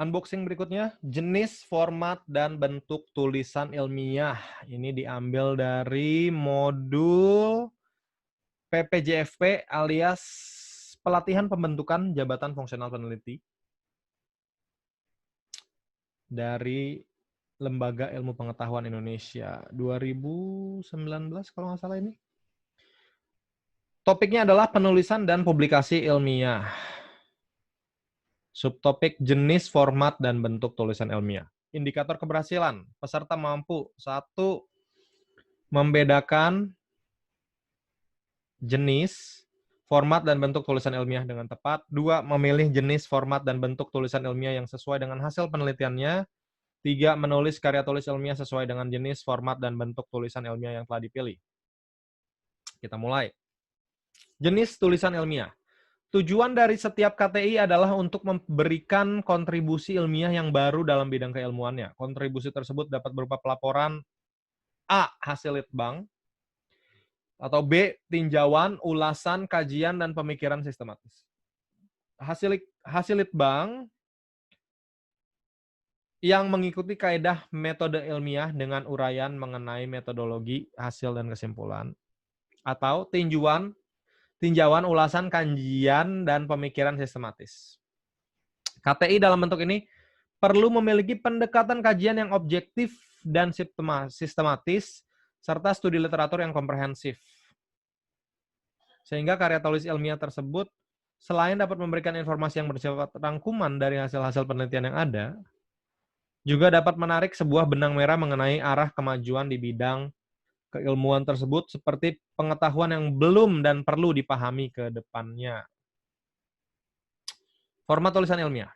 Unboxing berikutnya, jenis, format, dan bentuk tulisan ilmiah. Ini diambil dari modul PPJFP alias Pelatihan Pembentukan Jabatan Fungsional Peneliti dari Lembaga Ilmu Pengetahuan Indonesia 2019 kalau nggak salah ini. Topiknya adalah penulisan dan publikasi ilmiah. Subtopik jenis, format, dan bentuk tulisan ilmiah. Indikator keberhasilan. Peserta mampu 1. Membedakan jenis, format, dan bentuk tulisan ilmiah dengan tepat. 2. Memilih jenis, format, dan bentuk tulisan ilmiah yang sesuai dengan hasil penelitiannya. 3. Menulis karya tulis ilmiah sesuai dengan jenis, format, dan bentuk tulisan ilmiah yang telah dipilih. Kita mulai. Jenis tulisan ilmiah. Tujuan dari setiap KTI adalah untuk memberikan kontribusi ilmiah yang baru dalam bidang keilmuannya. Kontribusi tersebut dapat berupa pelaporan A. Hasil litbang, atau B. Tinjauan, ulasan, kajian, dan pemikiran sistematis. Hasil litbang yang mengikuti kaedah metode ilmiah dengan uraian mengenai metodologi, hasil, dan kesimpulan. Atau tinjauan, ulasan, kajian, dan pemikiran sistematis. KTI dalam bentuk ini perlu memiliki pendekatan kajian yang objektif dan sistematis, serta studi literatur yang komprehensif. Sehingga karya tulis ilmiah tersebut, selain dapat memberikan informasi yang bersifat rangkuman dari hasil-hasil penelitian yang ada, juga dapat menarik sebuah benang merah mengenai arah kemajuan di bidang keilmuan tersebut, seperti pengetahuan yang belum dan perlu dipahami ke depannya. Format tulisan ilmiah.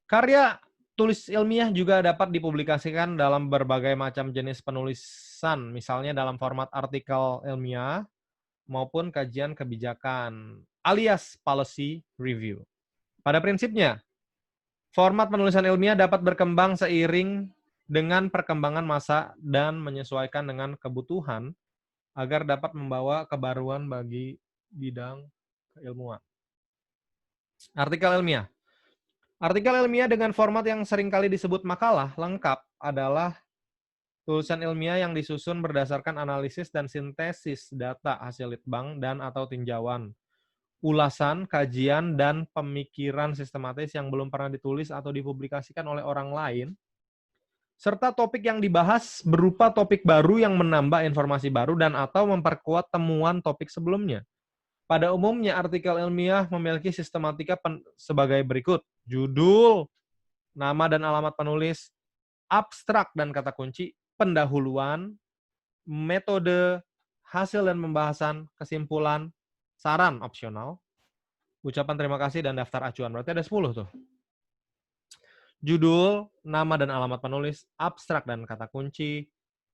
Karya tulis ilmiah juga dapat dipublikasikan dalam berbagai macam jenis penulisan, misalnya dalam format artikel ilmiah maupun kajian kebijakan, alias policy review. Pada prinsipnya, format penulisan ilmiah dapat berkembang seiring dengan perkembangan masa dan menyesuaikan dengan kebutuhan agar dapat membawa kebaruan bagi bidang keilmuan. Artikel ilmiah. Artikel ilmiah dengan format yang seringkali disebut makalah lengkap adalah tulisan ilmiah yang disusun berdasarkan analisis dan sintesis data hasil litbang dan atau tinjauan, ulasan, kajian, dan pemikiran sistematis yang belum pernah ditulis atau dipublikasikan oleh orang lain, serta topik yang dibahas berupa topik baru yang menambah informasi baru dan atau memperkuat temuan topik sebelumnya. Pada umumnya, artikel ilmiah memiliki sistematika sebagai berikut. Judul, nama dan alamat penulis, abstrak dan kata kunci, pendahuluan, metode, hasil dan pembahasan, kesimpulan, saran opsional, ucapan terima kasih, dan daftar acuan. Berarti ada 10 tuh. Judul, nama dan alamat penulis, abstrak dan kata kunci,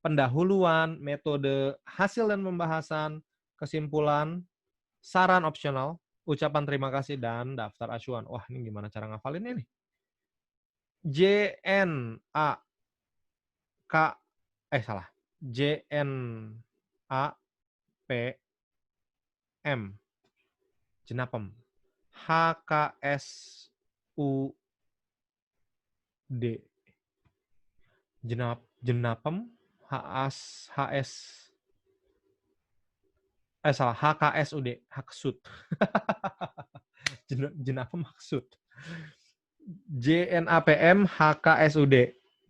pendahuluan, metode, hasil dan pembahasan, kesimpulan, saran opsional, ucapan terima kasih, dan daftar acuan. Wah, ini gimana cara ngafalinnya nih? JNAPM, Jenapem, HKSUD, Jenapem, HKSUD, Haksud. Jenapem Haksud. JNAPM HKSUD.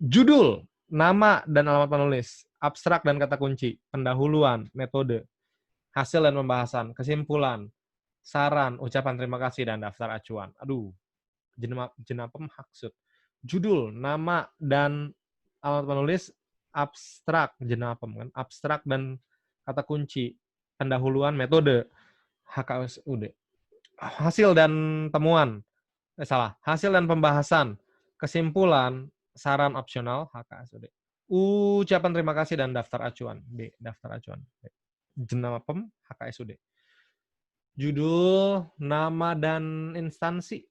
Judul, nama dan alamat penulis, abstrak dan kata kunci, pendahuluan, metode, hasil dan pembahasan, kesimpulan, saran, ucapan terima kasih, dan daftar acuan. Aduh, Jenapem Haksud. Judul, nama dan alamat penulis, abstrak, Jenapem kan, abstrak dan kata kunci, pendahuluan, metode, HKSUD. Hasil dan temuan, hasil dan pembahasan, kesimpulan, saran opsional, HKSUD. Ucapan terima kasih dan daftar acuan, D, daftar acuan. Jenapem HKSUD. Judul, nama dan instansi,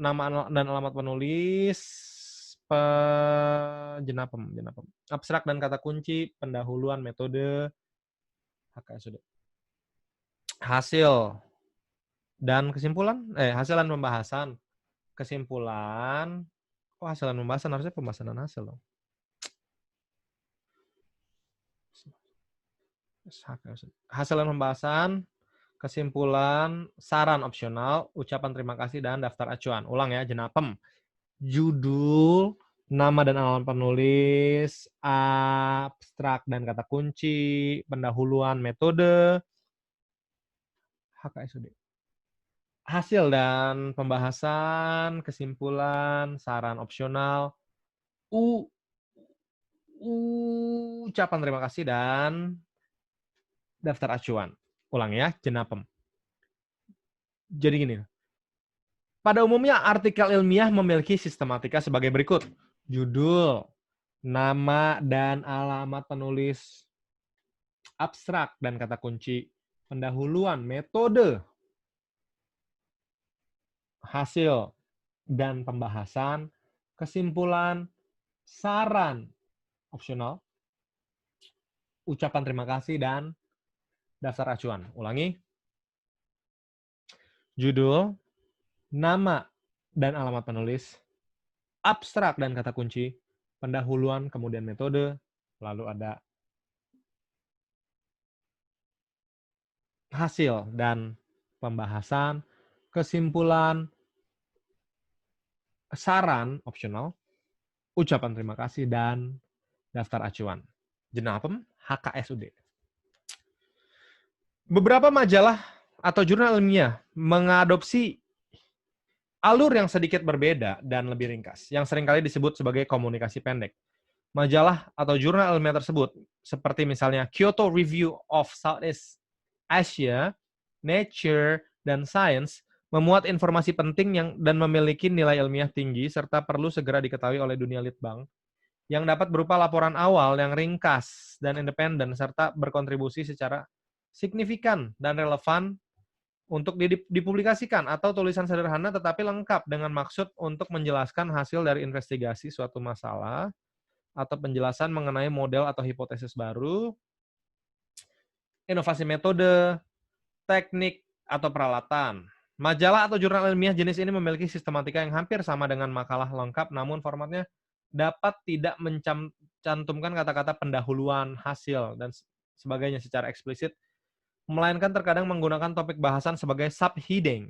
nama dan alamat penulis, Jenapem. Abstrak dan kata kunci, pendahuluan, metode, HKSUD. Hasil dan kesimpulan, hasil dan pembahasan, kesimpulan. Oh, hasil dan pembahasan, harusnya pembahasan dan hasil dong. Hasil dan pembahasan, kesimpulan, saran opsional, ucapan terima kasih, dan daftar acuan. Ulang ya, jenapem. Judul, nama dan alamat penulis, abstrak dan kata kunci, pendahuluan metode, HKSUD. Hasil dan pembahasan, kesimpulan, saran opsional, ucapan terima kasih, dan daftar acuan. Ulang ya, jenapem. Jadi gini, pada umumnya artikel ilmiah memiliki sistematika sebagai berikut. Judul, nama dan alamat penulis, abstrak dan kata kunci, pendahuluan, metode, hasil dan pembahasan, kesimpulan, saran opsional, ucapan terima kasih, dan daftar acuan. Ulangi. Judul, nama dan alamat penulis, abstrak dan kata kunci, pendahuluan, kemudian metode, lalu ada hasil dan pembahasan, kesimpulan, saran opsional, ucapan terima kasih, dan daftar acuan. Jenapem HKSUD. Beberapa majalah atau jurnal ilmiah mengadopsi alur yang sedikit berbeda dan lebih ringkas, yang seringkali disebut sebagai komunikasi pendek. Majalah atau jurnal ilmiah tersebut, seperti misalnya Kyoto Review of Southeast Asia, Nature, dan Science, memuat informasi penting dan memiliki nilai ilmiah tinggi serta perlu segera diketahui oleh dunia litbang, yang dapat berupa laporan awal yang ringkas dan independen serta berkontribusi secara signifikan dan relevan untuk dipublikasikan, atau tulisan sederhana tetapi lengkap dengan maksud untuk menjelaskan hasil dari investigasi suatu masalah atau penjelasan mengenai model atau hipotesis baru, inovasi metode, teknik, atau peralatan. Majalah atau jurnal ilmiah jenis ini memiliki sistematika yang hampir sama dengan makalah lengkap, namun formatnya dapat tidak mencantumkan kata-kata pendahuluan, hasil, dan sebagainya secara eksplisit, melainkan terkadang menggunakan topik bahasan sebagai subheading,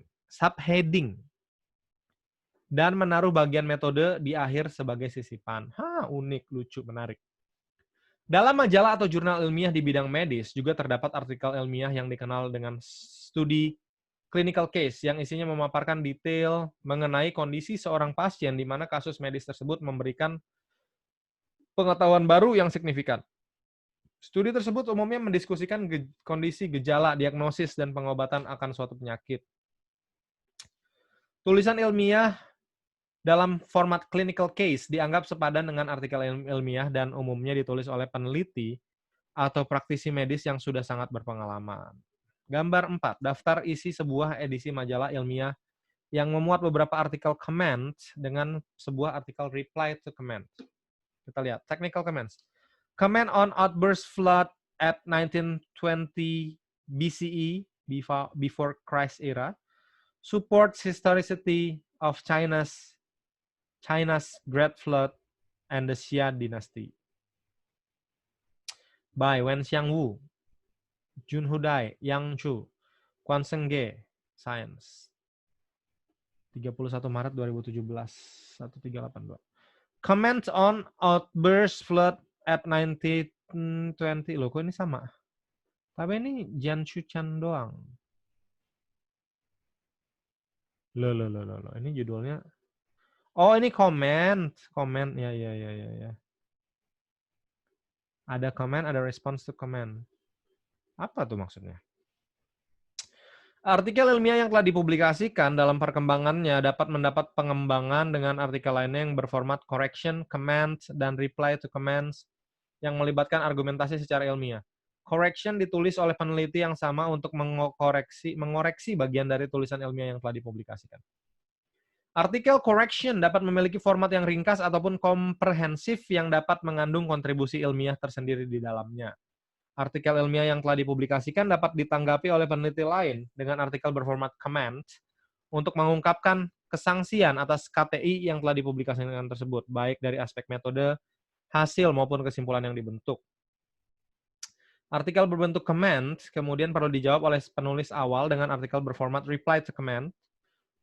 dan menaruh bagian metode di akhir sebagai sisipan. Unik, lucu, menarik. Dalam majalah atau jurnal ilmiah di bidang medis juga terdapat artikel ilmiah yang dikenal dengan studi clinical case yang isinya memaparkan detail mengenai kondisi seorang pasien di mana kasus medis tersebut memberikan pengetahuan baru yang signifikan. Studi tersebut umumnya mendiskusikan kondisi, gejala, diagnosis, dan pengobatan akan suatu penyakit. Tulisan ilmiah dalam format clinical case dianggap sepadan dengan artikel ilmiah dan umumnya ditulis oleh peneliti atau praktisi medis yang sudah sangat berpengalaman. Gambar 4. Daftar isi sebuah edisi majalah ilmiah yang memuat beberapa artikel comment dengan sebuah artikel reply to comment. Kita lihat, technical comments. Comment on outburst flood at 1920 BCE, before Christ era, supports historicity of China's Great Flood and the Xia Dynasty. By Wen Xiangwu, Jun Hudai, Yang Chu, Quan Sengge, Science. 31 Maret 2017, 1382. Comment on outburst flood at 1920. Loh, kok ini sama? Tapi ini Jian Shuchan doang. Loh. Ini judulnya. Oh, ini comment. Comment, ya. Ada comment, ada response to comment. Apa tuh maksudnya? Artikel ilmiah yang telah dipublikasikan dalam perkembangannya dapat mendapat pengembangan dengan artikel lainnya yang berformat correction, comments, dan reply to comments yang melibatkan argumentasi secara ilmiah. Correction ditulis oleh peneliti yang sama untuk mengoreksi bagian dari tulisan ilmiah yang telah dipublikasikan. Artikel correction dapat memiliki format yang ringkas ataupun komprehensif yang dapat mengandung kontribusi ilmiah tersendiri di dalamnya. Artikel ilmiah yang telah dipublikasikan dapat ditanggapi oleh peneliti lain dengan artikel berformat comment untuk mengungkapkan kesangsian atas KTI yang telah dipublikasikan tersebut, baik dari aspek metode, hasil, maupun kesimpulan yang dibentuk. Artikel berbentuk comment kemudian perlu dijawab oleh penulis awal dengan artikel berformat reply to comment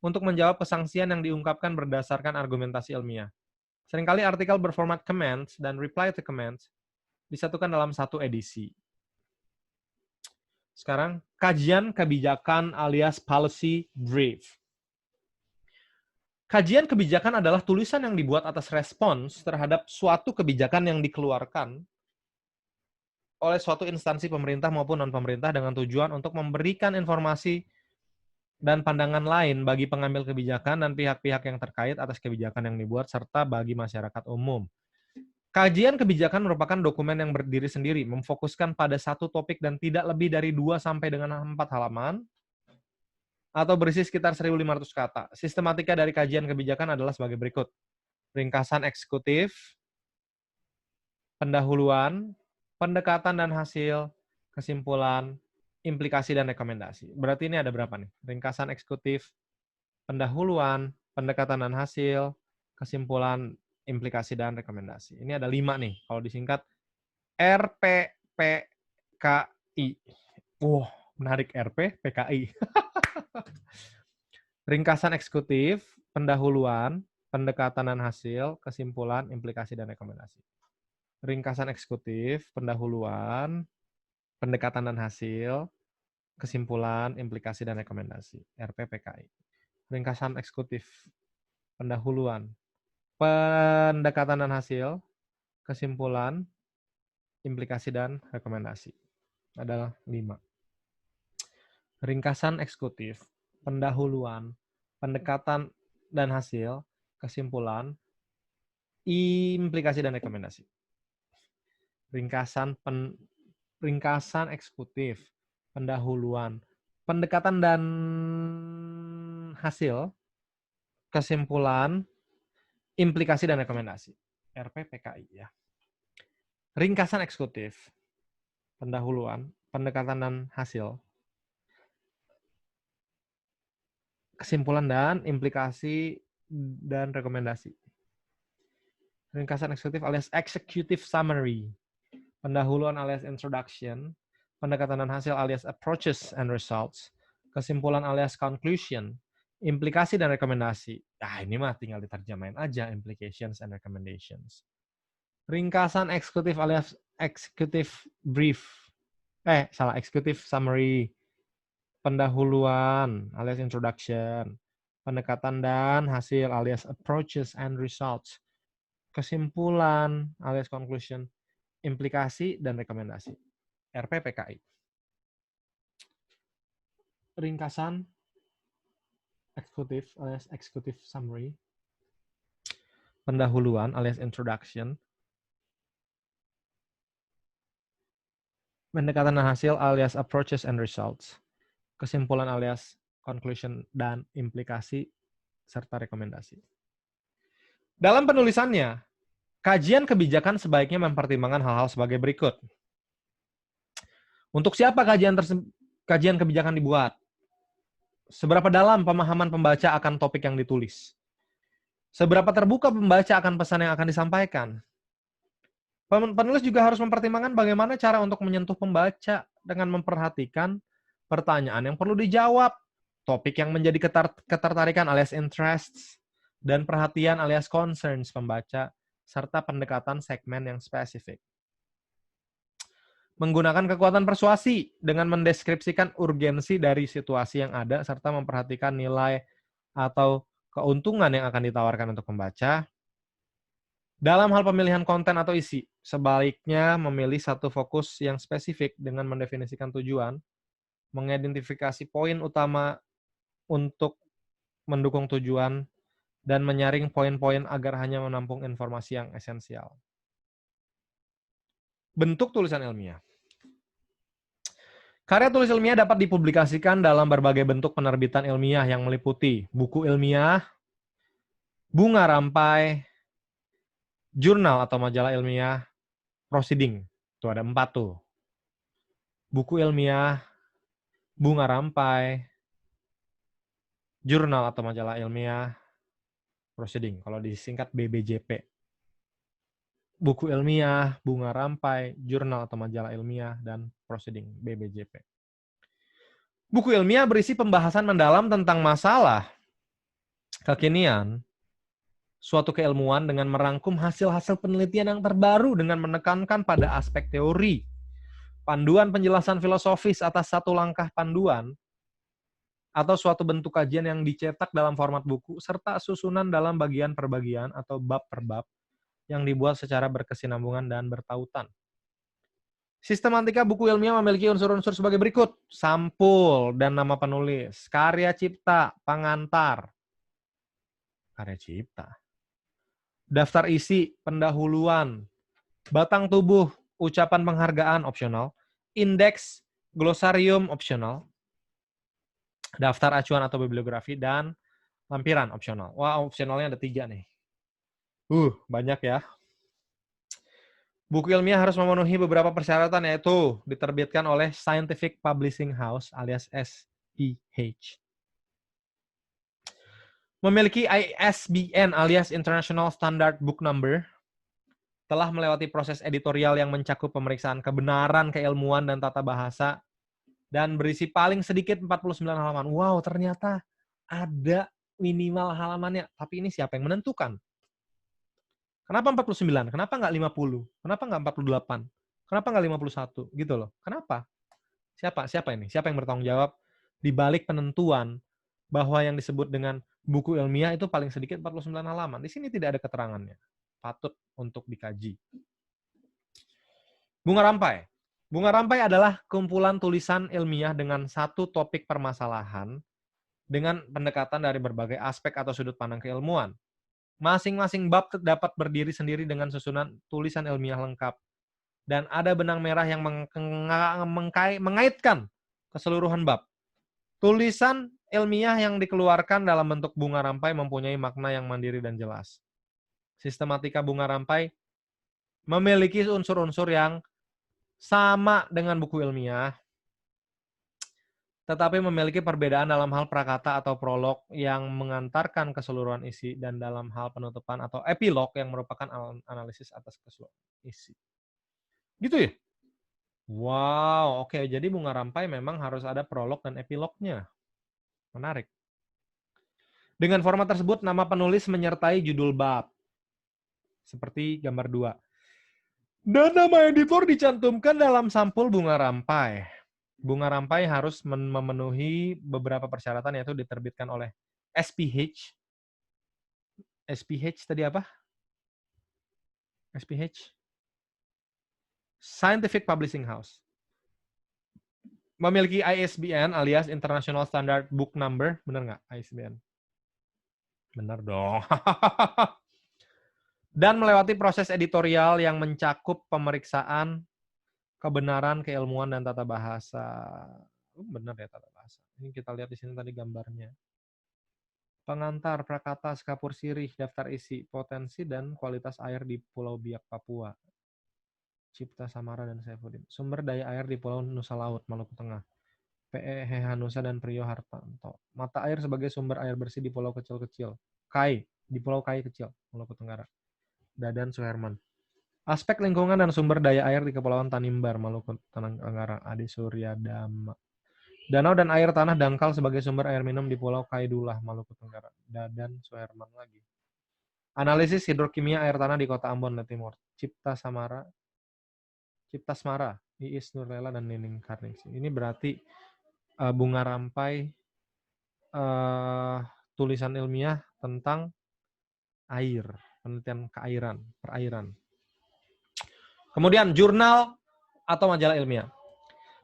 untuk menjawab kesangsian yang diungkapkan berdasarkan argumentasi ilmiah. Seringkali artikel berformat comment dan reply to comment disatukan dalam satu edisi. Sekarang, kajian kebijakan alias policy brief. Kajian kebijakan adalah tulisan yang dibuat atas respons terhadap suatu kebijakan yang dikeluarkan oleh suatu instansi pemerintah maupun non-pemerintah dengan tujuan untuk memberikan informasi dan pandangan lain bagi pengambil kebijakan dan pihak-pihak yang terkait atas kebijakan yang dibuat serta bagi masyarakat umum. Kajian kebijakan merupakan dokumen yang berdiri sendiri, memfokuskan pada satu topik dan tidak lebih dari 2 sampai dengan 4 halaman, atau berisi sekitar 1.500 kata. Sistematika dari kajian kebijakan adalah sebagai berikut. Ringkasan eksekutif, pendahuluan, pendekatan dan hasil, kesimpulan, implikasi dan rekomendasi. Berarti ini ada berapa nih? Ringkasan eksekutif, pendahuluan, pendekatan dan hasil, kesimpulan, implikasi dan rekomendasi. Ini ada 5 nih. Kalau disingkat RPPKI. Wah, menarik RPPKI. Ringkasan eksekutif, pendahuluan, pendekatan dan hasil, kesimpulan, implikasi dan rekomendasi. Ringkasan eksekutif, pendahuluan, pendekatan dan hasil, kesimpulan, implikasi dan rekomendasi. RPPKI. Ringkasan eksekutif, pendahuluan, pendekatan dan hasil, kesimpulan, implikasi dan rekomendasi. Adalah 5. Ringkasan eksekutif, pendahuluan, pendekatan dan hasil, kesimpulan, implikasi dan rekomendasi. Ringkasan eksekutif, pendahuluan, pendekatan dan hasil, kesimpulan, implikasi dan rekomendasi. RPPKI ya. Ringkasan eksekutif, pendahuluan, pendekatan dan hasil, kesimpulan dan implikasi dan rekomendasi. Ringkasan eksekutif alias executive summary, pendahuluan alias introduction, pendekatan dan hasil alias approaches and results, kesimpulan alias conclusion, implikasi dan rekomendasi. Nah, ini mah tinggal diterjemahin aja, implications and recommendations. Ringkasan eksekutif alias executive brief. Executive summary, pendahuluan alias introduction, pendekatan dan hasil alias approaches and results, kesimpulan alias conclusion, implikasi dan rekomendasi. RPPKI. Ringkasan eksekutif alias executive summary, pendahuluan alias introduction, pendekatan dan hasil alias approaches and results, kesimpulan alias conclusion dan implikasi serta rekomendasi. Dalam penulisannya, kajian kebijakan sebaiknya mempertimbangkan hal-hal sebagai berikut. Untuk siapa kajian kebijakan dibuat? Seberapa dalam pemahaman pembaca akan topik yang ditulis? Seberapa terbuka pembaca akan pesan yang akan disampaikan? Penulis juga harus mempertimbangkan bagaimana cara untuk menyentuh pembaca dengan memperhatikan pertanyaan yang perlu dijawab, topik yang menjadi ketertarikan alias interests, dan perhatian alias concerns pembaca, serta pendekatan segmen yang spesifik. Menggunakan kekuatan persuasi dengan mendeskripsikan urgensi dari situasi yang ada, serta memperhatikan nilai atau keuntungan yang akan ditawarkan untuk pembaca. Dalam hal pemilihan konten atau isi, sebaliknya memilih satu fokus yang spesifik dengan mendefinisikan tujuan, mengidentifikasi poin utama untuk mendukung tujuan, dan menyaring poin-poin agar hanya menampung informasi yang esensial. Bentuk tulisan ilmiah. Karya tulis ilmiah dapat dipublikasikan dalam berbagai bentuk penerbitan ilmiah yang meliputi buku ilmiah, bunga rampai, jurnal atau majalah ilmiah, proceeding. Itu ada 4 tuh. Buku ilmiah, bunga rampai, Jurnal atau majalah ilmiah, proceeding, kalau disingkat BBJP. Buku ilmiah, bunga rampai, jurnal atau majalah ilmiah, dan proceeding, BBJP. Buku ilmiah berisi pembahasan mendalam tentang masalah kekinian, suatu keilmuan dengan merangkum hasil-hasil penelitian yang terbaru dengan menekankan pada aspek teori, panduan penjelasan filosofis atas satu langkah panduan, atau suatu bentuk kajian yang dicetak dalam format buku, serta susunan dalam bagian per bagian atau bab per bab yang dibuat secara berkesinambungan dan bertautan. Sistematika buku ilmiah memiliki unsur-unsur sebagai berikut. Sampul dan nama penulis, karya cipta, pengantar, karya cipta, daftar isi, pendahuluan, batang tubuh, ucapan penghargaan opsional, indeks, glosarium opsional, daftar acuan atau bibliografi, dan lampiran opsional. Wah, opsionalnya ada 3 nih. Banyak ya. Buku ilmiah harus memenuhi beberapa persyaratan, yaitu diterbitkan oleh Scientific Publishing House alias SPH. Memiliki ISBN alias International Standard Book Number, telah melewati proses editorial yang mencakup pemeriksaan kebenaran keilmuan dan tata bahasa, dan berisi paling sedikit 49 halaman. Wow, ternyata ada minimal halamannya. Tapi ini siapa yang menentukan? Kenapa 49? Kenapa nggak 50? Kenapa nggak 48? Kenapa nggak 51? Gitu loh. Kenapa? Siapa ini? Siapa yang bertanggung jawab di balik penentuan bahwa yang disebut dengan buku ilmiah itu paling sedikit 49 halaman? Di sini tidak ada keterangannya. Patut untuk dikaji. Bunga rampai. Bunga rampai adalah kumpulan tulisan ilmiah dengan satu topik permasalahan dengan pendekatan dari berbagai aspek atau sudut pandang keilmuan. Masing-masing bab dapat berdiri sendiri dengan susunan tulisan ilmiah lengkap. Dan ada benang merah yang mengaitkan keseluruhan bab. Tulisan ilmiah yang dikeluarkan dalam bentuk bunga rampai mempunyai makna yang mandiri dan jelas. Sistematika bunga rampai memiliki unsur-unsur yang sama dengan buku ilmiah, tetapi memiliki perbedaan dalam hal prakata atau prolog yang mengantarkan keseluruhan isi, dan dalam hal penutupan atau epilog yang merupakan analisis atas keseluruhan isi. Gitu ya? Wow, oke. Jadi bunga rampai memang harus ada prolog dan epilognya. Menarik. Dengan format tersebut, nama penulis menyertai judul bab. Seperti gambar 2. Dan nama editor dicantumkan dalam sampul bunga rampai. Bunga rampai harus memenuhi beberapa persyaratan, yaitu diterbitkan oleh SPH. SPH tadi apa? SPH? Scientific Publishing House. Memiliki ISBN alias International Standard Book Number. Benar nggak ISBN? Benar dong. Dan melewati proses editorial yang mencakup pemeriksaan kebenaran keilmuan dan tata bahasa. Benar ya, tata bahasa. Ini kita lihat di sini tadi gambarnya. Pengantar, prakata, skapur sirih, daftar isi, potensi dan kualitas air di Pulau Biak, Papua. Cipta Samara dan Saifuddin. Sumber daya air di Pulau Nusa Laut, Maluku Tengah. P.E. Hanusa dan Priyo Hartanto. Mata air sebagai sumber air bersih di pulau kecil-kecil. Kai, di Pulau Kai Kecil, Maluku Tenggara. Dadan Suherman. Aspek lingkungan dan sumber daya air di Kepulauan Tanimbar, Maluku Tenggara. Adi Suryadama. Danau dan air tanah dangkal sebagai sumber air minum di Pulau Kaidulah, Maluku Tenggara. Dadan Suherman lagi. Analisis hidrokimia air tanah di Kota Ambon, Timur. Cipta Smara, Iis Nurlela dan Nining Karningsi. Ini berarti bunga rampai tulisan ilmiah tentang air, penelitian perairan. Kemudian jurnal atau majalah ilmiah.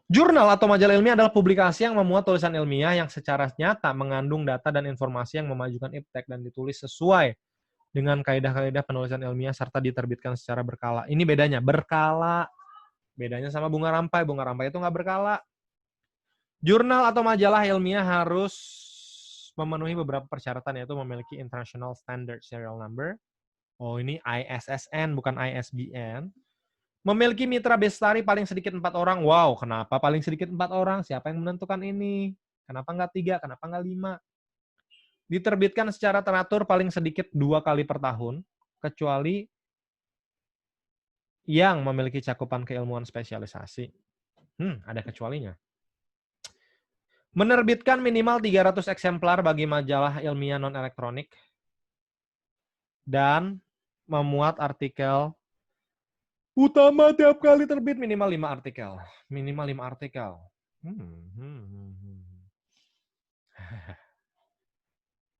Jurnal atau majalah ilmiah adalah publikasi yang memuat tulisan ilmiah yang secara nyata mengandung data dan informasi yang memajukan iptek dan ditulis sesuai dengan kaidah-kaidah penulisan ilmiah serta diterbitkan secara berkala. Ini bedanya, berkala. Bedanya sama bunga rampai. Bunga rampai itu nggak berkala. Jurnal atau majalah ilmiah harus memenuhi beberapa persyaratan, yaitu memiliki International Standard Serial Number. Oh, ini ISSN, bukan ISBN. Memiliki mitra bestari paling sedikit 4 orang. Wow, kenapa paling sedikit 4 orang? Siapa yang menentukan ini? Kenapa nggak 3? Kenapa nggak 5? Diterbitkan secara teratur paling sedikit 2 kali per tahun, kecuali yang memiliki cakupan keilmuan spesialisasi. Ada kecualinya. Menerbitkan minimal 300 eksemplar bagi majalah ilmiah non-elektronik, dan memuat artikel utama tiap kali terbit minimal 5 artikel. Minimal 5 artikel.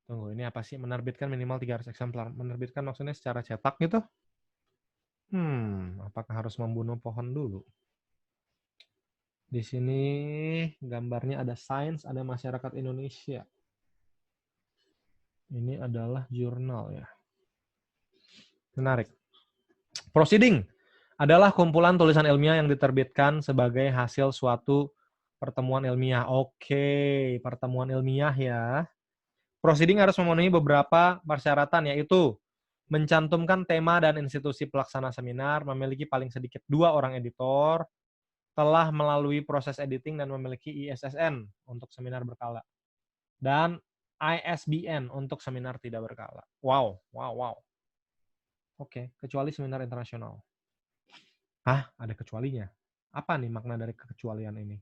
Tunggu, ini apa sih? Menerbitkan minimal 300 eksemplar. Menerbitkan maksudnya secara cetak gitu? Apakah harus membunuh pohon dulu? Di sini gambarnya ada Sains, ada Masyarakat Indonesia. Ini adalah jurnal ya. Menarik. Proceeding adalah kumpulan tulisan ilmiah yang diterbitkan sebagai hasil suatu pertemuan ilmiah. Oke, pertemuan ilmiah ya. Proceeding harus memenuhi beberapa persyaratan, yaitu mencantumkan tema dan institusi pelaksana seminar, memiliki paling sedikit 2 orang editor, telah melalui proses editing dan memiliki ISSN untuk seminar berkala, dan ISBN untuk seminar tidak berkala. Wow. Oke, kecuali seminar internasional. Ada kecualinya. Apa nih makna dari kekecualian ini?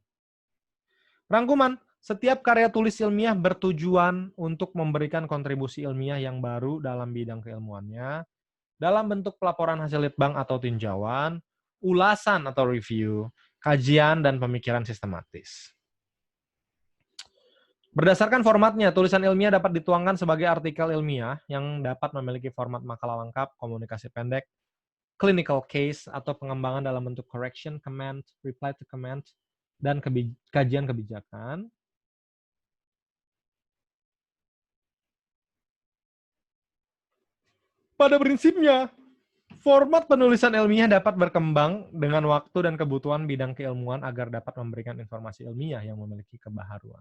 Rangkuman, setiap karya tulis ilmiah bertujuan untuk memberikan kontribusi ilmiah yang baru dalam bidang keilmuannya, dalam bentuk pelaporan hasil litbang atau tinjauan, ulasan atau review, kajian, dan pemikiran sistematis. Berdasarkan formatnya, tulisan ilmiah dapat dituangkan sebagai artikel ilmiah yang dapat memiliki format makalah lengkap, komunikasi pendek, clinical case, atau pengembangan dalam bentuk correction, comment, reply to comment, dan kajian kebijakan. Pada prinsipnya, format penulisan ilmiah dapat berkembang dengan waktu dan kebutuhan bidang keilmuan agar dapat memberikan informasi ilmiah yang memiliki kebaharuan.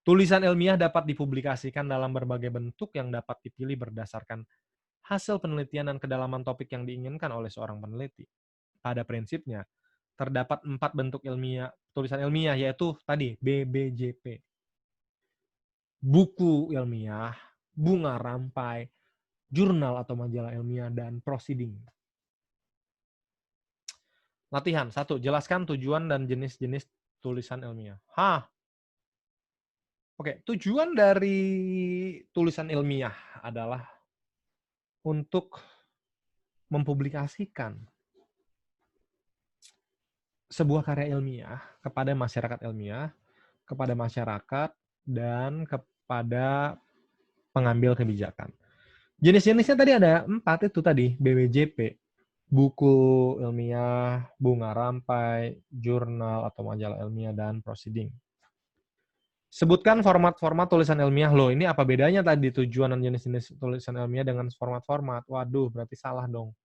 Tulisan ilmiah dapat dipublikasikan dalam berbagai bentuk yang dapat dipilih berdasarkan hasil penelitian dan kedalaman topik yang diinginkan oleh seorang peneliti. Pada prinsipnya, terdapat 4 bentuk tulisan ilmiah, yaitu tadi BBJP, buku ilmiah, bunga rampai, jurnal atau majalah ilmiah, dan proceeding. Latihan 1. Jelaskan tujuan dan jenis-jenis tulisan ilmiah. Oke, tujuan dari tulisan ilmiah adalah untuk mempublikasikan sebuah karya ilmiah kepada masyarakat ilmiah, kepada masyarakat, dan kepada pengambil kebijakan. Jenis-jenisnya tadi ada 4 itu tadi, BWJP, buku ilmiah, bunga rampai, jurnal atau majalah ilmiah, dan proceeding. Sebutkan format-format tulisan ilmiah. Loh, ini apa bedanya tadi tujuan dan jenis-jenis tulisan ilmiah dengan format-format? Waduh, berarti salah dong.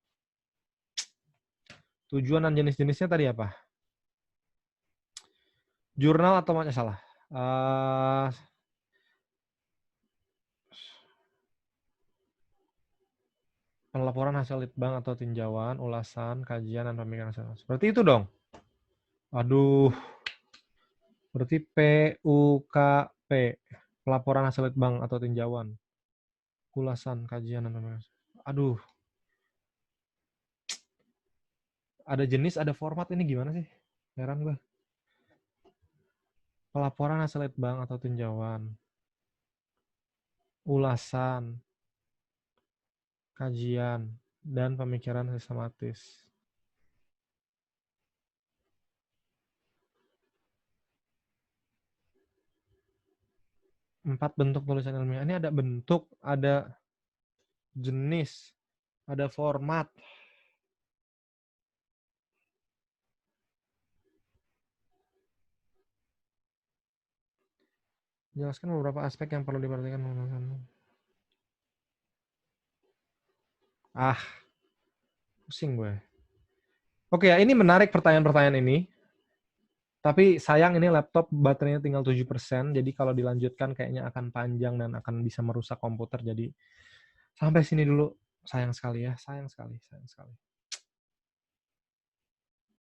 Tujuan dan jenis-jenisnya tadi apa? Jurnal atau majalah? Salah. Pelaporan hasil litbang atau tinjauan, ulasan, kajian, dan pemikiran hasil. Seperti itu dong. Aduh. Berarti PUKP. Pelaporan hasil litbang atau tinjauan. Ulasan, kajian, dan pemikiran. Aduh. Ada jenis, ada format, ini gimana sih? Heran gue. Pelaporan hasil litbang atau tinjauan. Ulasan. Kajian. Dan pemikiran sistematis. 4 bentuk tulisan ilmiah. Ini ada bentuk, ada jenis, ada format. Jelaskan beberapa aspek yang perlu diperhatikan. Pusing gue. Oke ya, ini menarik pertanyaan-pertanyaan ini. Tapi sayang ini laptop baterainya tinggal 7%, jadi kalau dilanjutkan kayaknya akan panjang dan akan bisa merusak komputer. Jadi sampai sini dulu. Sayang sekali ya, sayang sekali.